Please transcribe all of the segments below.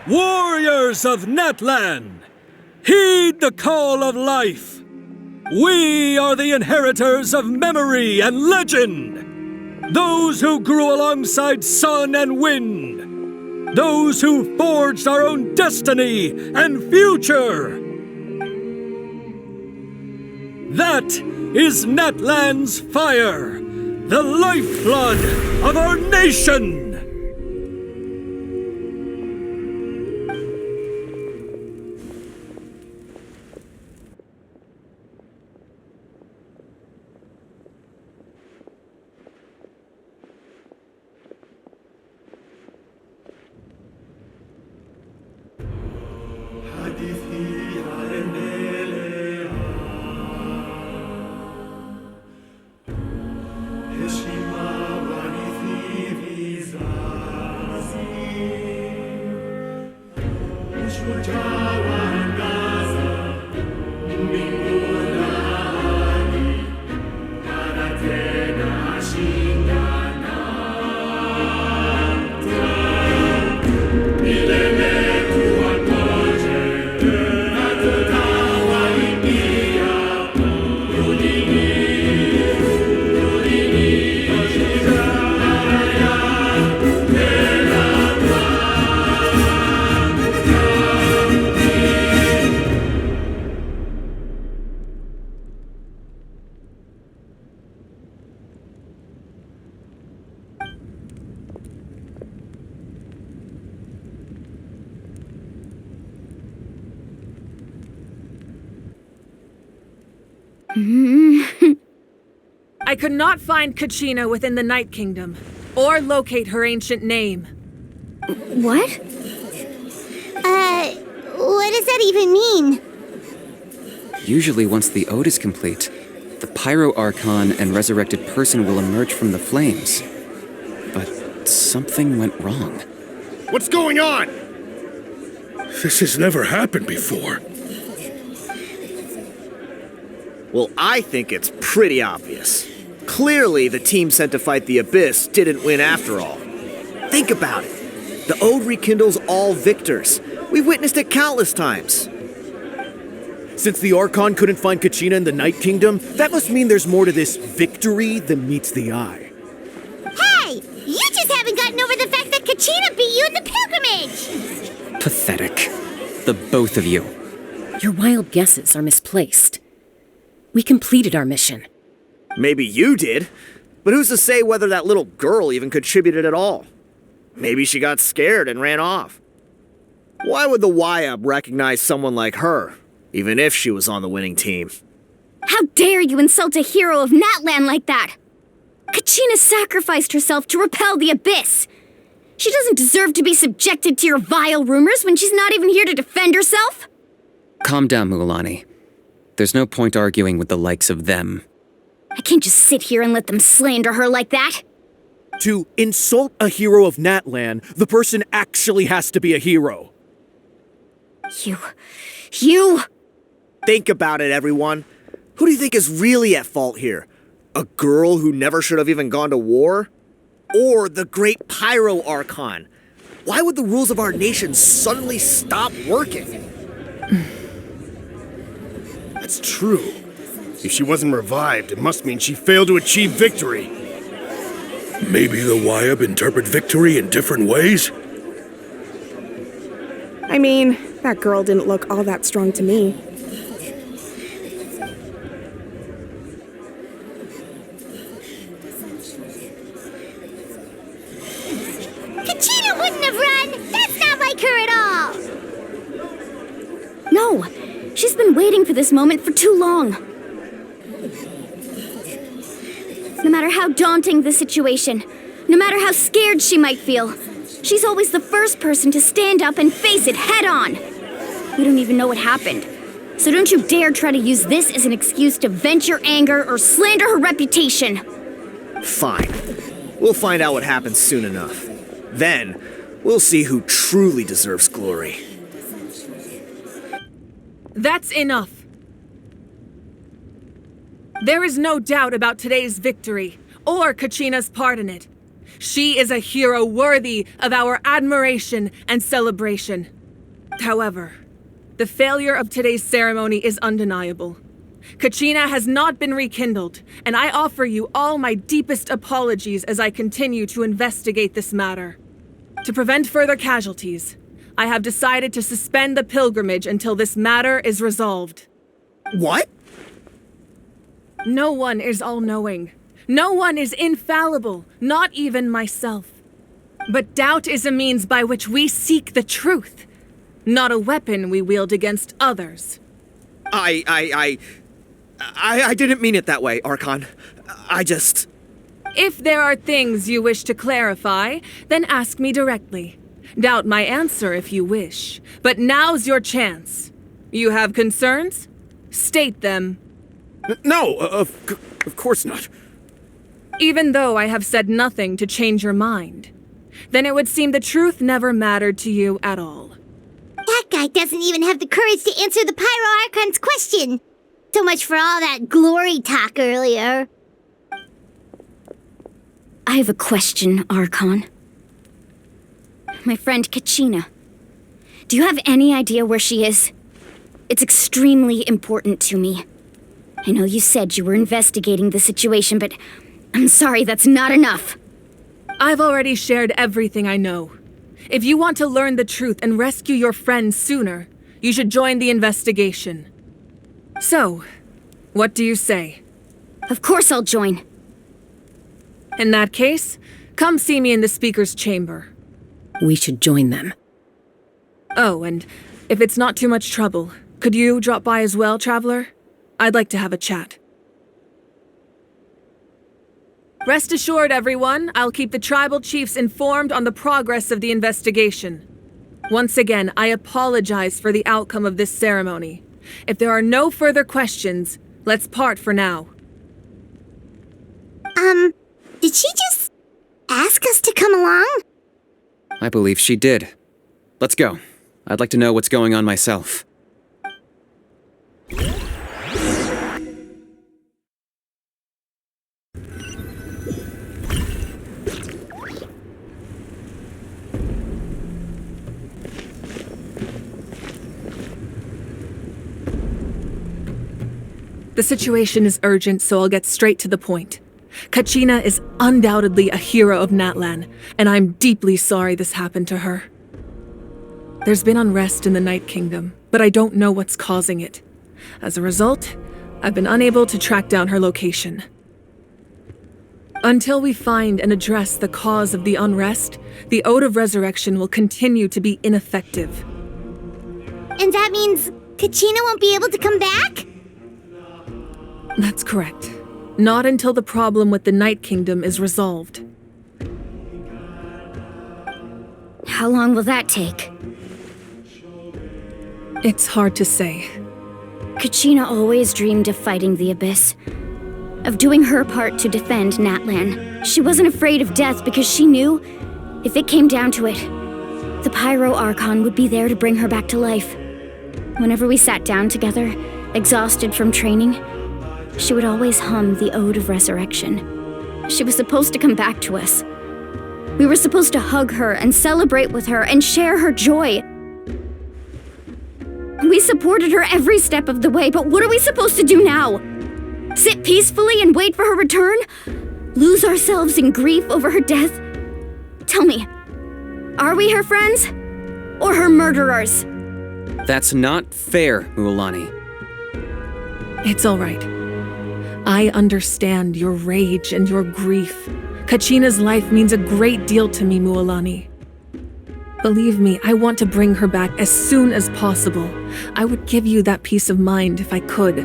Warriors of Natlan, heed the call of life. We are the inheritors of memory and legend. Those who grew alongside sun and wind. Those who forged our own destiny and future. That is Natlan's fire, the lifeblood of our nation. I could not find Kachina within the Night Kingdom, or locate her ancient name. What? What does that even mean? Usually once the ode is complete, the Pyro Archon and resurrected person will emerge from the flames. But something went wrong. What's going on? This has never happened before. Well, I think it's pretty obvious. Clearly, the team sent to fight the Abyss didn't win after all. Think about it. The Ode rekindles all victors. We've witnessed it countless times. Since the Archon couldn't find Kachina in the Night Kingdom, that must mean there's more to this victory than meets the eye. Hey! You just haven't gotten over the fact that Kachina beat you in the pilgrimage! Pathetic. The both of you. Your wild guesses are misplaced. We completed our mission. Maybe you did, but who's to say whether that little girl even contributed at all? Maybe she got scared and ran off. Why would the Wyab recognize someone like her, even if she was on the winning team? How dare you insult a hero of Natlan like that? Kachina sacrificed herself to repel the Abyss. She doesn't deserve to be subjected to your vile rumors when she's not even here to defend herself. Calm down, Mualani. There's no point arguing with the likes of them. I can't just sit here and let them slander her like that. To insult a hero of Natlan, the person actually has to be a hero. You... Think about it, everyone. Who do you think is really at fault here? A girl who never should have even gone to war? Or the great Pyro Archon? Why would the rules of our nation suddenly stop working? That's true. If she wasn't revived, it must mean she failed to achieve victory. Maybe the Wyab interpret victory in different ways? I mean, that girl didn't look all that strong to me. Kachina wouldn't have run! That's not like her at all! No, she's been waiting for this moment for too long. No matter how daunting the situation, no matter how scared she might feel, she's always the first person to stand up and face it head on. We don't even know what happened, so don't you dare try to use this as an excuse to vent your anger or slander her reputation. Fine. We'll find out what happens soon enough. Then, we'll see who truly deserves glory. That's enough. There is no doubt about today's victory, or Kachina's part in it. She is a hero worthy of our admiration and celebration. However, the failure of today's ceremony is undeniable. Kachina has not been rekindled, and I offer you all my deepest apologies as I continue to investigate this matter. To prevent further casualties, I have decided to suspend the pilgrimage until this matter is resolved. What? No one is all-knowing. No one is infallible, not even myself. But doubt is a means by which we seek the truth, not a weapon we wield against others. I didn't mean it that way, Archon. If there are things you wish to clarify, then ask me directly. Doubt my answer if you wish, but now's your chance. You have concerns? State them. No, of course not. Even though I have said nothing to change your mind, then it would seem the truth never mattered to you at all. That guy doesn't even have the courage to answer the Pyro Archon's question. So much for all that glory talk earlier. I have a question, Archon. My friend Kachina. Do you have any idea where she is? It's extremely important to me. I know you said you were investigating the situation, but I'm sorry, that's not enough. I've already shared everything I know. If you want to learn the truth and rescue your friend sooner, you should join the investigation. So, what do you say? Of course I'll join. In that case, come see me in the speaker's chamber. We should join them. Oh, and if it's not too much trouble, could you drop by as well, Traveler? I'd like to have a chat. Rest assured, everyone, I'll keep the tribal chiefs informed on the progress of the investigation. Once again, I apologize for the outcome of this ceremony. If there are no further questions, let's part for now. Did she just ask us to come along? I believe she did. Let's go. I'd like to know what's going on myself. The situation is urgent, so I'll get straight to the point. Kachina is undoubtedly a hero of Natlan, and I'm deeply sorry this happened to her. There's been unrest in the Night Kingdom, but I don't know what's causing it. As a result, I've been unable to track down her location. Until we find and address the cause of the unrest, the Ode of Resurrection will continue to be ineffective. And that means Kachina won't be able to come back? That's correct. Not until the problem with the Night Kingdom is resolved. How long will that take? It's hard to say. Kachina always dreamed of fighting the Abyss, of doing her part to defend Natlan. She wasn't afraid of death because she knew, if it came down to it, the Pyro Archon would be there to bring her back to life. Whenever we sat down together, exhausted from training, she would always hum the Ode of Resurrection. She was supposed to come back to us. We were supposed to hug her and celebrate with her and share her joy. We supported her every step of the way, but what are we supposed to do now? Sit peacefully and wait for her return? Lose ourselves in grief over her death? Tell me, are we her friends? Or her murderers? That's not fair, Mualani. It's all right. I understand your rage and your grief. Kachina's life means a great deal to me, Mualani. Believe me, I want to bring her back as soon as possible. I would give you that peace of mind if I could.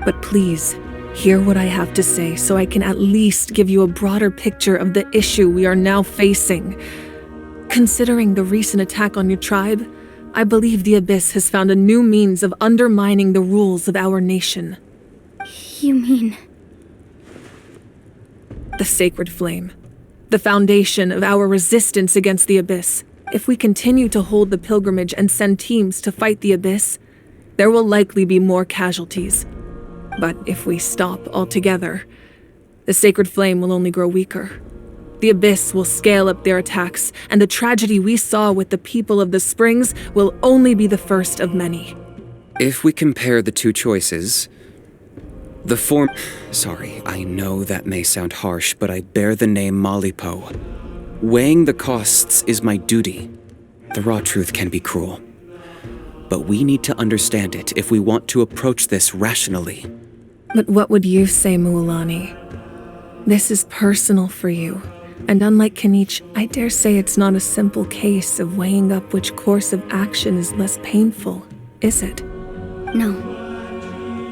But please, hear what I have to say so I can at least give you a broader picture of the issue we are now facing. Considering the recent attack on your tribe, I believe the Abyss has found a new means of undermining the rules of our nation. You mean... The Sacred Flame. The foundation of our resistance against the Abyss. If we continue to hold the pilgrimage and send teams to fight the Abyss, there will likely be more casualties. But if we stop altogether, the Sacred Flame will only grow weaker. The Abyss will scale up their attacks, and the tragedy we saw with the people of the Springs will only be the first of many. If we compare the two choices, Sorry, I know that may sound harsh, but I bear the name Malipo. Weighing the costs is my duty. The raw truth can be cruel. But we need to understand it if we want to approach this rationally. But what would you say, Mualani? This is personal for you, and unlike Kanich, I dare say it's not a simple case of weighing up which course of action is less painful, is it? No.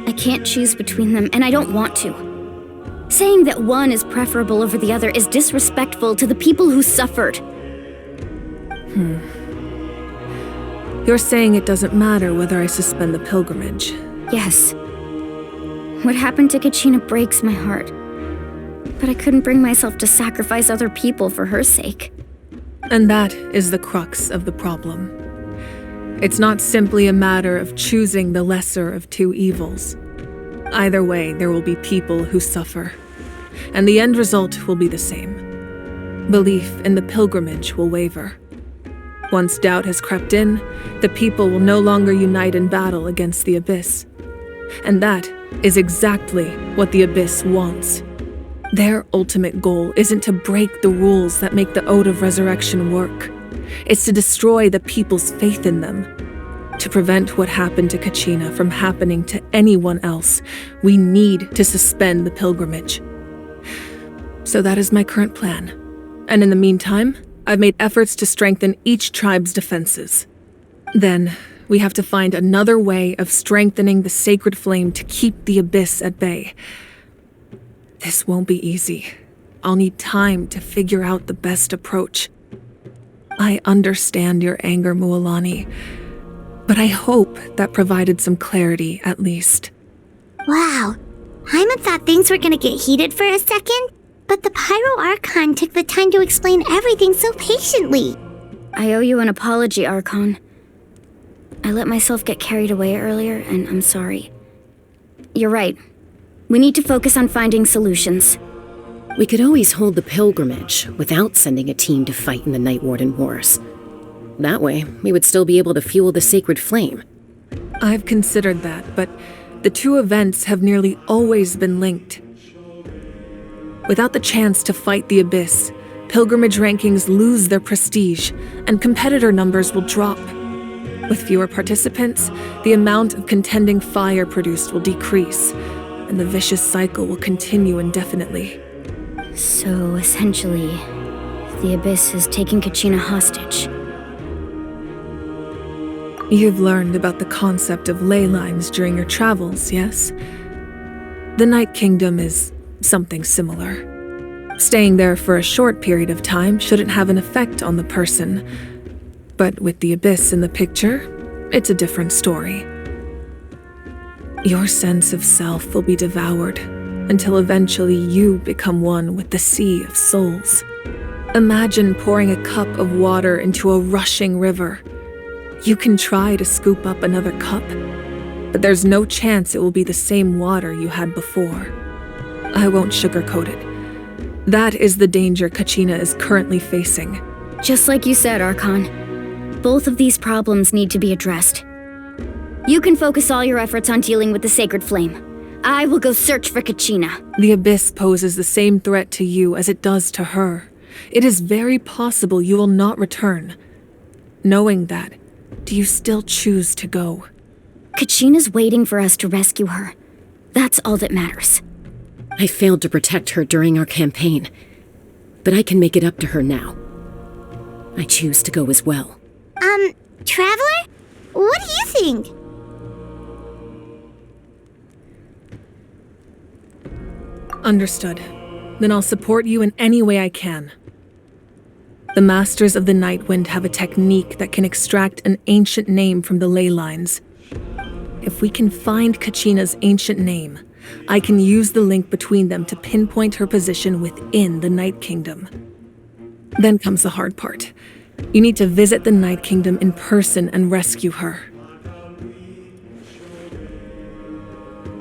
I can't choose between them, and I don't want to. Saying that one is preferable over the other is disrespectful to the people who suffered. You're saying it doesn't matter whether I suspend the pilgrimage. Yes. What happened to Kachina breaks my heart. But I couldn't bring myself to sacrifice other people for her sake. And that is the crux of the problem. It's not simply a matter of choosing the lesser of two evils. Either way, there will be people who suffer. And the end result will be the same. Belief in the pilgrimage will waver. Once doubt has crept in, the people will no longer unite in battle against the Abyss. And that is exactly what the Abyss wants. Their ultimate goal isn't to break the rules that make the Ode of Resurrection work. It's to destroy the people's faith in them. To prevent what happened to Kachina from happening to anyone else, we need to suspend the pilgrimage. So that is my current plan. And in the meantime, I've made efforts to strengthen each tribe's defenses. Then, we have to find another way of strengthening the sacred flame to keep the Abyss at bay. This won't be easy. I'll need time to figure out the best approach. I understand your anger, Mualani, but I hope that provided some clarity at least. Wow. Hyman thought things were gonna get heated for a second, but the Pyro Archon took the time to explain everything so patiently. I owe you an apology, Archon. I let myself get carried away earlier, and I'm sorry. You're right. We need to focus on finding solutions. We could always hold the pilgrimage without sending a team to fight in the Night Warden Wars. That way, we would still be able to fuel the sacred flame. I've considered that, but the two events have nearly always been linked. Without the chance to fight the Abyss, pilgrimage rankings lose their prestige, and competitor numbers will drop. With fewer participants, the amount of contending fire produced will decrease, and the vicious cycle will continue indefinitely. So, essentially, the Abyss is taking Kachina hostage. You've learned about the concept of ley lines during your travels, yes? The Night Kingdom is something similar. Staying there for a short period of time shouldn't have an effect on the person, but with the Abyss in the picture, it's a different story. Your sense of self will be devoured, until eventually you become one with the sea of souls. Imagine pouring a cup of water into a rushing river. You can try to scoop up another cup, but there's no chance it will be the same water you had before. I won't sugarcoat it. That is the danger Kachina is currently facing. Just like you said, Archon. Both of these problems need to be addressed. You can focus all your efforts on dealing with the sacred flame. I will go search for Kachina. The Abyss poses the same threat to you as it does to her. It is very possible you will not return. Knowing that, do you still choose to go? Kachina's waiting for us to rescue her. That's all that matters. I failed to protect her during our campaign, but I can make it up to her now. I choose to go as well. Traveler? What do you think? Understood. Then I'll support you in any way I can. The Masters of the Night Wind have a technique that can extract an ancient name from the ley lines. If we can find Kachina's ancient name, I can use the link between them to pinpoint her position within the Night Kingdom. Then comes the hard part. You need to visit the Night Kingdom in person and rescue her.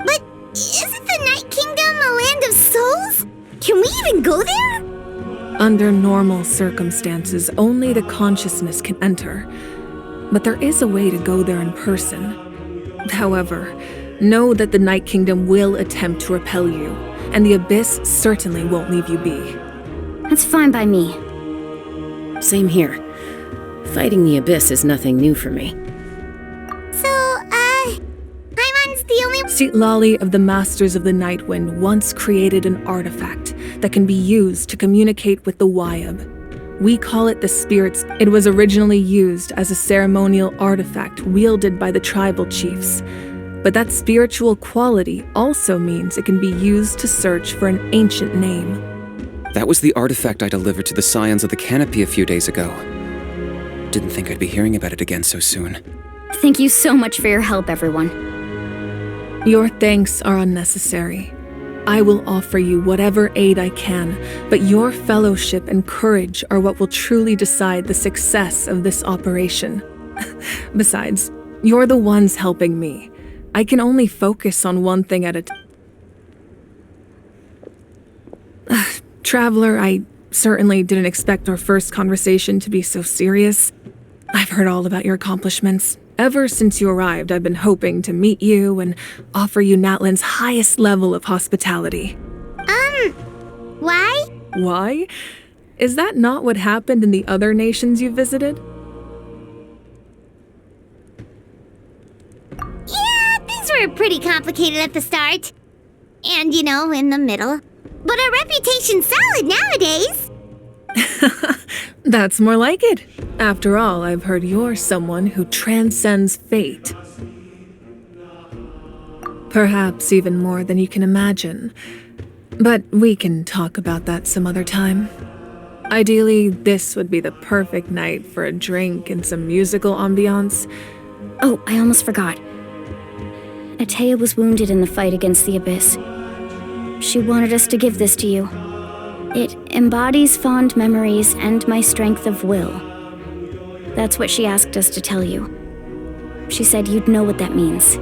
But isn't the Night Kingdom a land of souls? Can we even go there? Under normal circumstances, only the consciousness can enter. But there is a way to go there in person. However, know that the Night Kingdom will attempt to repel you, and the Abyss certainly won't leave you be. That's fine by me. Same here. Fighting the Abyss is nothing new for me. So, Paimon's the only— Lolly of the Masters of the Nightwind once created an artifact that can be used to communicate with the Wyab. We call it the Spirit's. It was originally used as a ceremonial artifact wielded by the tribal chiefs. But that spiritual quality also means it can be used to search for an ancient name. That was the artifact I delivered to the Scions of the Canopy a few days ago. Didn't think I'd be hearing about it again so soon. Thank you so much for your help, everyone. Your thanks are unnecessary. I will offer you whatever aid I can, but your fellowship and courage are what will truly decide the success of this operation. Besides, you're the ones helping me. I can only focus on one thing at a time. Traveler, I certainly didn't expect our first conversation to be so serious. I've heard all about your accomplishments. Ever since you arrived, I've been hoping to meet you and offer you Natlan's highest level of hospitality. Why? Why? Is that not what happened in the other nations you visited? Yeah, things were pretty complicated at the start. And, in the middle. But our reputation's solid nowadays. That's more like it. After all, I've heard you're someone who transcends fate. Perhaps even more than you can imagine. But we can talk about that some other time. Ideally, this would be the perfect night for a drink and some musical ambiance. Oh, I almost forgot. Atea was wounded in the fight against the Abyss. She wanted us to give this to you. It embodies fond memories and my strength of will. That's what she asked us to tell you. She said you'd know what that means.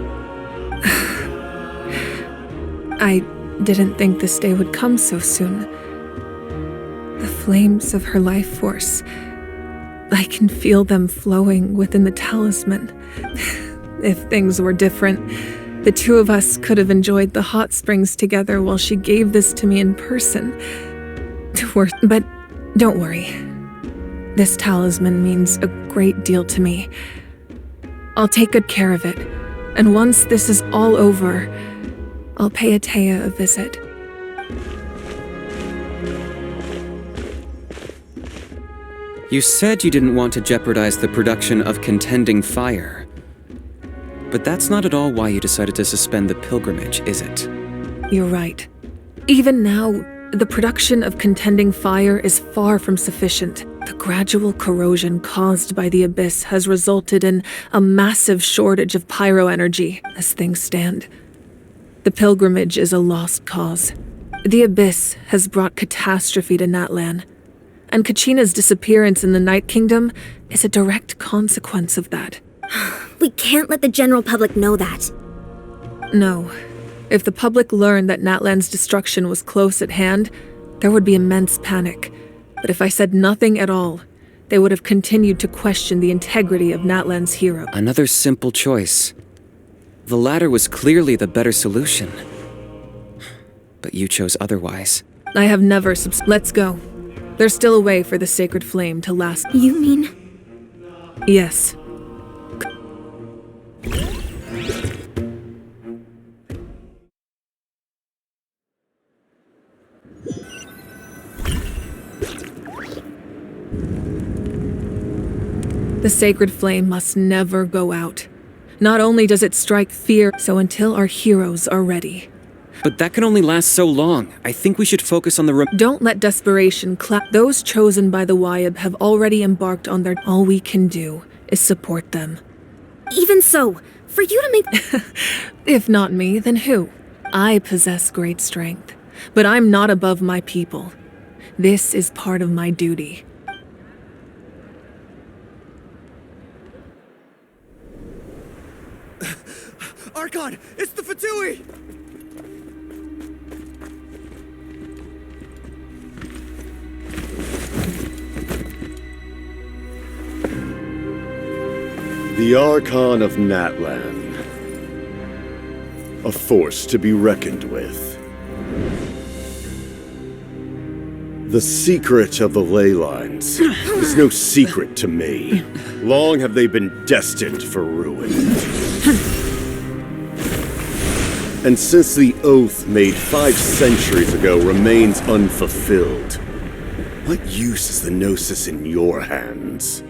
I didn't think this day would come so soon. The flames of her life force. I can feel them flowing within the talisman. If things were different, the two of us could have enjoyed the hot springs together while she gave this to me in person. But don't worry. This talisman means a great deal to me. I'll take good care of it, and once this is all over, I'll pay Atea a visit. You said you didn't want to jeopardize the production of Contending Fire. But that's not at all why you decided to suspend the pilgrimage, is it? You're right. Even now, the production of Contending Fire is far from sufficient. The gradual corrosion caused by the Abyss has resulted in a massive shortage of pyro energy, as things stand. The pilgrimage is a lost cause. The Abyss has brought catastrophe to Natlan, and Kachina's disappearance in the Night Kingdom is a direct consequence of that. We can't let the general public know that. No. If the public learned that Natlan's destruction was close at hand, there would be immense panic. But if I said nothing at all, they would have continued to question the integrity of Natlan's hero. Another simple choice. The latter was clearly the better solution. But you chose otherwise. I have never Let's go. There's still a way for the sacred flame to last. You mean? Yes. The sacred flame must never go out. Not only does it strike fear, so until our heroes are ready. But that can only last so long. I think we should focus on the Don't let desperation Those chosen by the Wyab have already embarked on their— All we can do is support them. Even so, for you to make— If not me, then who? I possess great strength, but I'm not above my people. This is part of my duty. Archon, it's the Fatui! The Archon of Natlan. A force to be reckoned with. The secret of the ley lines is no secret to me. Long have they been destined for ruin. And since the oath made 5 centuries ago remains unfulfilled, what use is the Gnosis in your hands?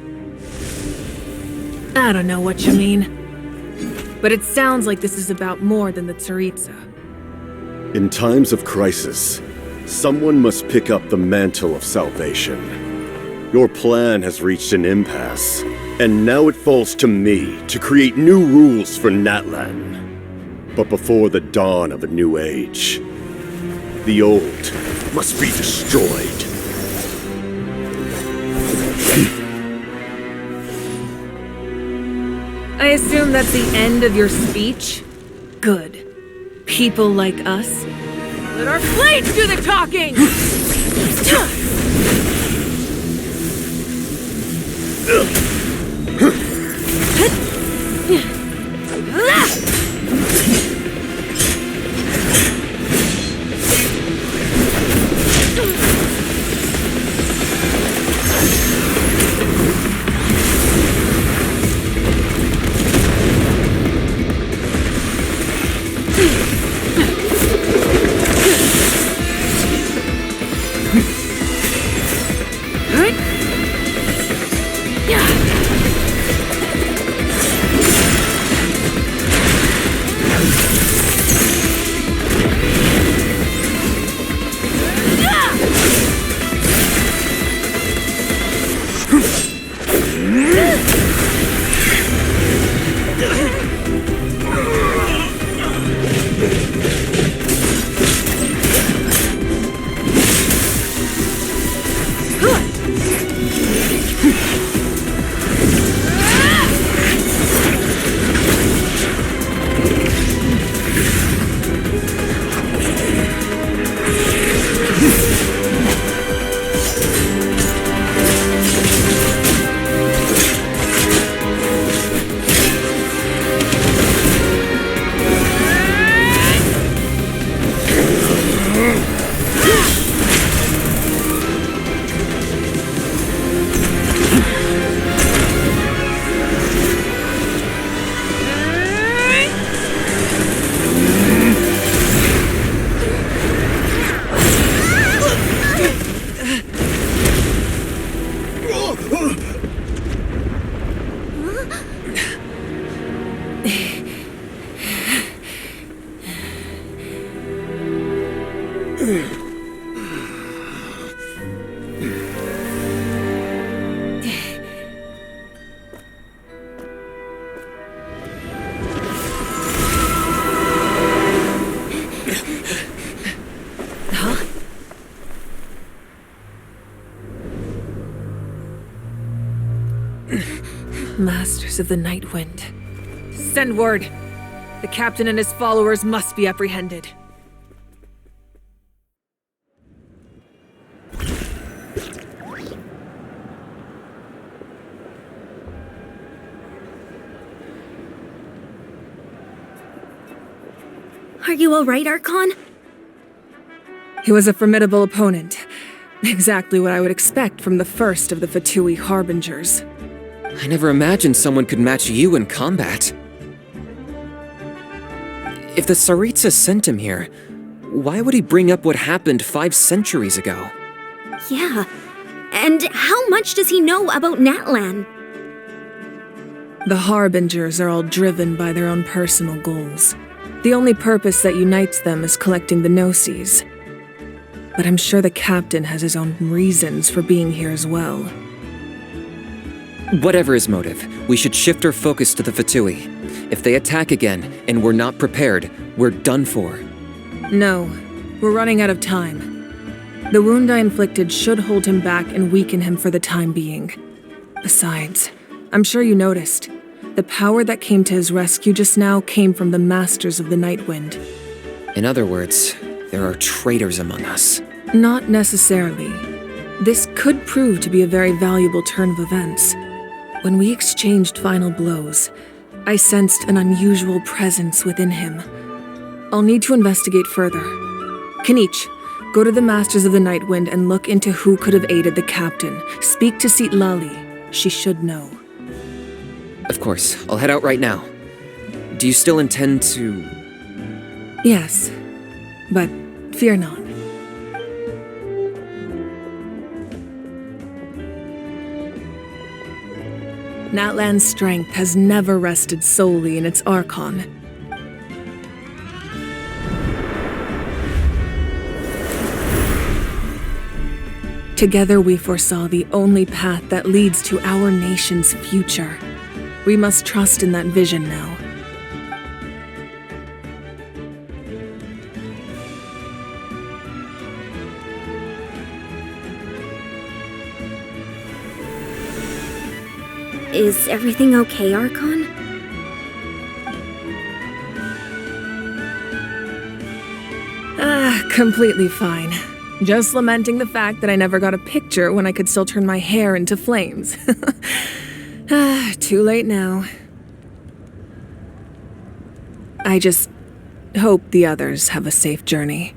I don't know what you mean. But it sounds like this is about more than the Tsaritsa. In times of crisis, someone must pick up the mantle of salvation. Your plan has reached an impasse, and now it falls to me to create new rules for Natlan. But before the dawn of a new age, the old must be destroyed. I assume that's the end of your speech? Good. People like us. Let our blades do the talking! Masters of the Night Wind. Send word! The captain and his followers must be apprehended. Are you alright, Archon? He was a formidable opponent. Exactly what I would expect from the first of the Fatui Harbingers. I never imagined someone could match you in combat. If the Tsaritsa sent him here, why would he bring up what happened 5 centuries ago? Yeah. And how much does he know about Natlan? The Harbingers are all driven by their own personal goals. The only purpose that unites them is collecting the Gnosis. But I'm sure the captain has his own reasons for being here as well. Whatever his motive, we should shift our focus to the Fatui. If they attack again, and we're not prepared, we're done for. No, we're running out of time. The wound I inflicted should hold him back and weaken him for the time being. Besides, I'm sure you noticed, the power that came to his rescue just now came from the Masters of the Night Wind. In other words, there are traitors among us. Not necessarily. This could prove to be a very valuable turn of events. When we exchanged final blows, I sensed an unusual presence within him. I'll need to investigate further. Kanich, go to the Masters of the Night Wind and look into who could have aided the captain. Speak to Lali. She should know. Of course, I'll head out right now. Do you still intend to... Yes, but fear not. Natlan's strength has never rested solely in its Archon. Together we foresaw the only path that leads to our nation's future. We must trust in that vision now. Is everything okay, Archon? Completely fine. Just lamenting the fact that I never got a picture when I could still turn my hair into flames. Too late now. I just hope the others have a safe journey.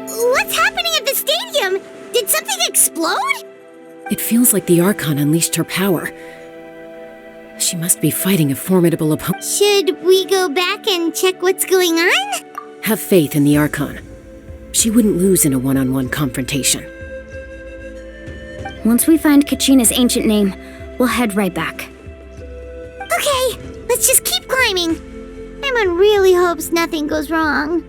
What's happening at the stadium? Did something explode? It feels like the Archon unleashed her power. She must be fighting a formidable opponent. Should we go back and check what's going on? Have faith in the Archon. She wouldn't lose in a one-on-one confrontation. Once we find Kachina's ancient name, we'll head right back. Okay, let's just keep climbing. Everyone really hopes nothing goes wrong.